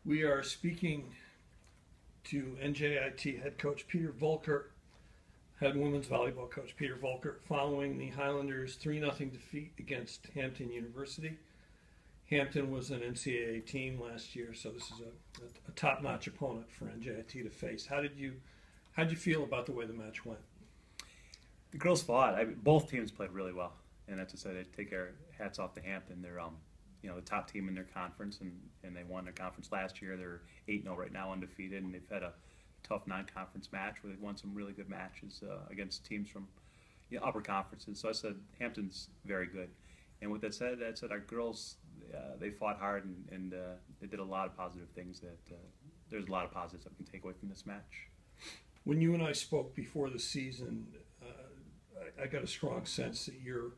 We are speaking to NJIT head coach Peter Volker, head women's volleyball coach Peter Volker, following the Highlanders' 3-0 defeat against Hampton University. Hampton was an NCAA team last year, so this is a top-notch opponent for NJIT to face. How did you feel about the way the match went? The girls fought. Both teams played really well, and that's to say, they take our hats off to Hampton. They're the top team in their conference, and they won their conference last year. They're 8-0 right now, undefeated, and they've had a tough non-conference match where they've won some really good matches against teams from upper conferences. So I said Hampton's very good. And with that said, our girls, they fought hard, and they did a lot of positive things. There's a lot of positives that we can take away from this match. When you and I spoke before the season, I got a strong sense that you're,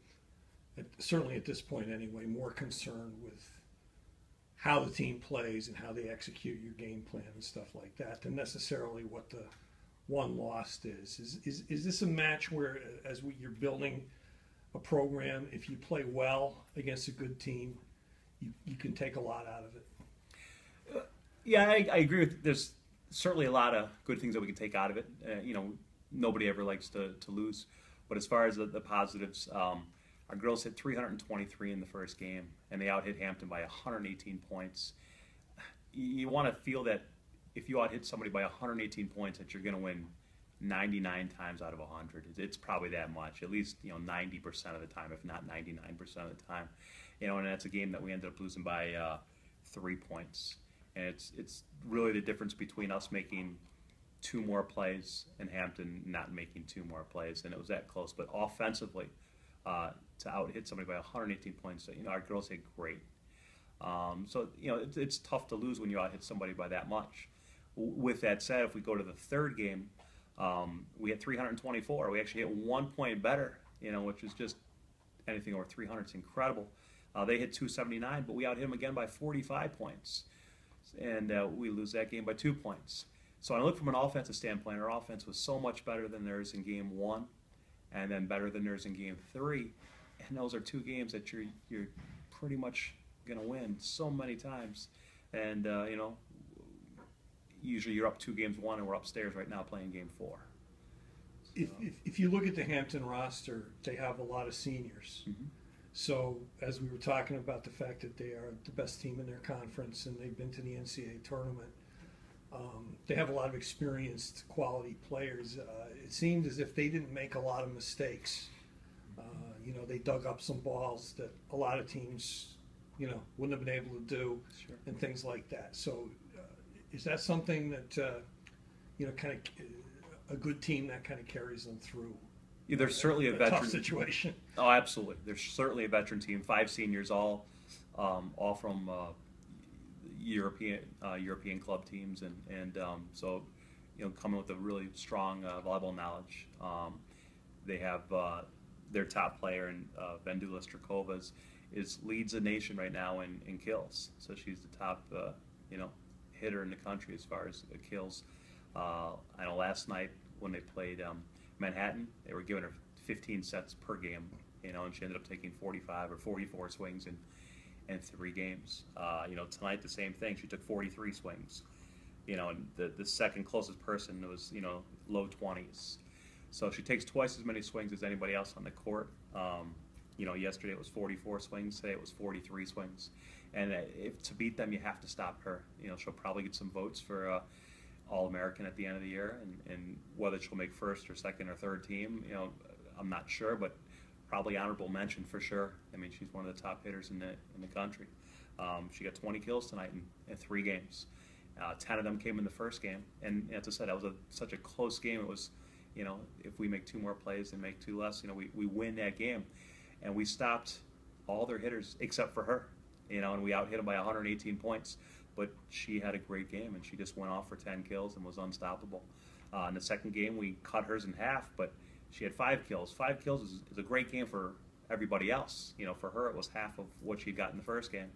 certainly at this point anyway, more concerned with how the team plays and how they execute your game plan and stuff like that than necessarily what the one lost is. Is this a match where, you're building a program, if you play well against a good team, you can take a lot out of it? Yeah, I agree with. There's certainly a lot of good things that we can take out of it. Nobody ever likes to lose. But as far as the positives, our girls hit 323 in the first game, and they out-hit Hampton by 118 points. You want to feel that if you out-hit somebody by 118 points, that you're going to win 99 times out of 100. It's probably that much, at least 90% of the time, if not 99% of the time. And that's a game that we ended up losing by 3 points. And it's really the difference between us making 2 more plays and Hampton not making 2 more plays, and it was that close. But offensively, to out-hit somebody by 118 points, our girls did great. So it's tough to lose when you out-hit somebody by that much. With that said, if we go to the third game, we hit 324. We actually hit 1 point better, which is just anything over 300 is incredible. They hit 279, but we out-hit them again by 45 points. And we lose that game by 2 points. So when I look from an offensive standpoint, our offense was so much better than theirs in game 1, and then better than theirs in game 3. And those are 2 games that you're pretty much going to win so many times. And usually you're up 2 games 1, and we're upstairs right now playing game 4. So. If you look at the Hampton roster, they have a lot of seniors. Mm-hmm. So as we were talking about the fact that they are the best team in their conference and they've been to the NCAA tournament, they have a lot of experienced quality players. It seemed as if they didn't make a lot of mistakes. They dug up some balls that a lot of teams, wouldn't have been able to do, Sure. And things like that. So is that something that, kind of a good team that kind of carries them through? Yeah, there's certainly a veteran tough situation. Oh, absolutely. There's certainly a veteran team. 5 seniors, all from European club teams, and so coming with a really strong volleyball knowledge. They have their top player, in Vendula Strakova, leads the nation right now in kills. So she's the top hitter in the country as far as kills. I know last night when they played Manhattan, they were giving her 15 sets per game, and she ended up taking 45 or 44 swings in 3 games. Tonight the same thing. She took 43 swings. And the second closest person was low 20s. So she takes twice as many swings as anybody else on the court. Yesterday it was 44 swings. Today it was 43 swings. And if to beat them, you have to stop her. She'll probably get some votes for All-American at the end of the year, and whether she'll make first or second or third team, I'm not sure, but probably honorable mention for sure. I mean, she's one of the top hitters in the country. She got 20 kills tonight in 3 games. 10 of them came in the first game, and as I said, that was such a close game. It was, if we make 2 more plays and make 2 less, we win that game, and we stopped all their hitters except for her, and we out-hit them by 118 points. But she had a great game, and she just went off for 10 kills and was unstoppable. In the second game, we cut hers in half, but she had 5 kills. 5 kills is a great game for everybody else. For her, it was half of what she got in the first game.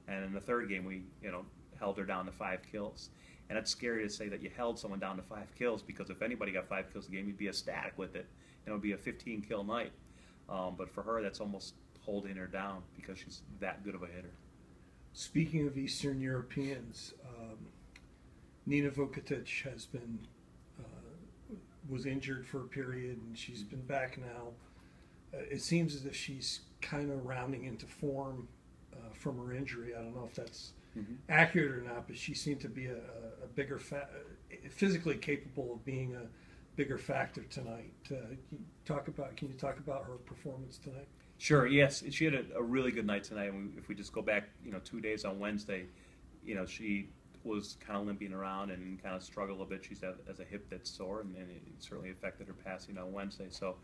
And in the third game, we held her down to 5 kills. And it's scary to say that you held someone down to 5 kills, because if anybody got 5 kills in the game, you'd be ecstatic with it. It would be a 15-kill night. But for her, that's almost holding her down because she's that good of a hitter. Speaking of Eastern Europeans, Nina Vukotic has been was injured for a period, and she's been back now. It seems as if she's kind of rounding into form from her injury. I don't know if that's accurate or not, but she seemed to be a bigger, physically capable of being a bigger factor tonight. Can you talk about her performance tonight? Sure. Yes, she had a really good night tonight. If we just go back, 2 days on Wednesday, she was kind of limping around and kind of struggled a bit. She's has a hip that's sore, and it certainly affected her passing on Wednesday. So,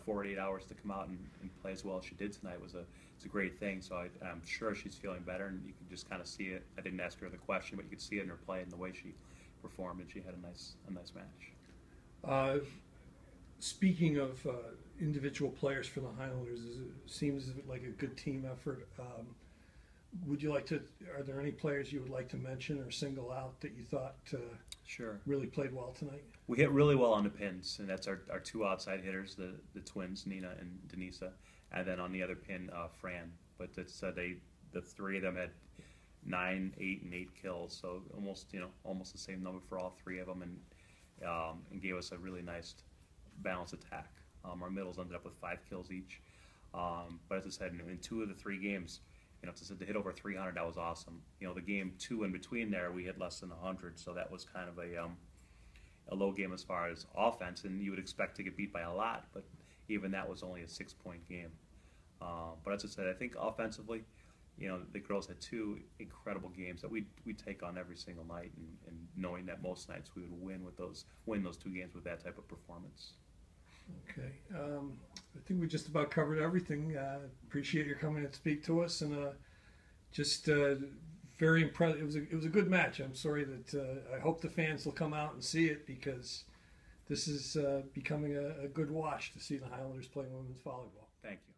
48 hours to come out and play as well as she did tonight it's a great thing. So I'm sure she's feeling better, and you can just kind of see it. I didn't ask her the question, but you could see it in her play and the way she performed, and she had a nice match. Speaking of individual players for the Highlanders, it seems like a good team effort. Are there any players you would like to mention or single out that you thought Sure. really played well tonight? We hit really well on the pins, and that's our two outside hitters, the twins, Nina and Denisa, and then on the other pin, Fran. But it's the three of them had 9, 8, and 8 kills, so almost the same number for all three of them, and gave us a really nice balanced attack. Our middles ended up with 5 kills each, but as I said, in 2 of the 3 games, to hit over 300, that was awesome. The game 2 in between there, we hit less than 100, so that was kind of a low game as far as offense, and you would expect to get beat by a lot, but even that was only a 6-point game. But as I said, I think offensively, the girls had 2 incredible games that we take on every single night, and knowing that most nights we would win those 2 games with that type of performance. Okay, I think we just about covered everything. Appreciate your coming and speak to us, and just very impressed. It was a good match. I'm sorry that I hope the fans will come out and see it, because this is becoming a good watch to see the Highlanders play women's volleyball. Thank you.